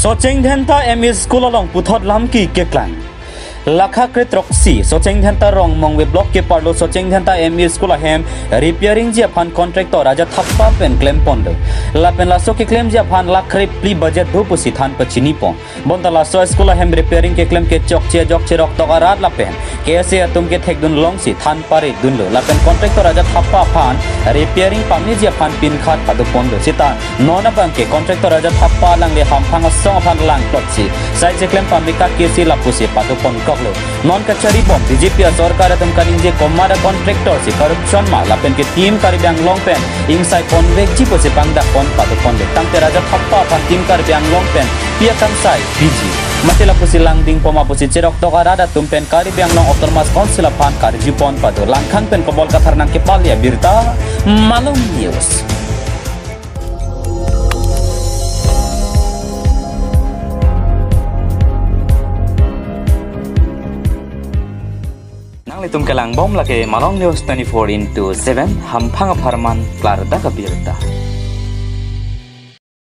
Socheng dhenta ME school along puthot lamki keklang. Lakha krit roksi Socheng dhenta rong mongwe block ke parlo Socheng dhenta ME school ahem repairing je phan contractor raja thappa pen claim pondo. La pen la so ke claim je phan lakhre pli budget dhu pusi than pachini po. Bonta la so school ahem repairing ke claim ke chok che jok che rok to arat la pen. Ke se atum ke thek dun long si than pare dun lo. La pen contractor raja thappa phan repairing pamni je phan pin khat padu pondo. Sita nona bang ke contractor raja thappa lang le ham phang song phan lang plot si. Sai je claim pamika ke si la pusi padu pon non kachari bom BJP sarkar atam kaning je komara contractor si corruption ma lapen ke team kari bang long pen insai convect ji pose pangda kon padu kon tang te raja thappa pan team kar bang long pen pia kan sai biji matela pusi lang ding poma pusi cherok to karada tum pen kari bang long otormas konsila pan kari ji pon padu langkhang pen kobol kathar nang ke palia birta malum news. Tum kelang bom lagi Malong News 24/7 hampang aparman klar da kabirta.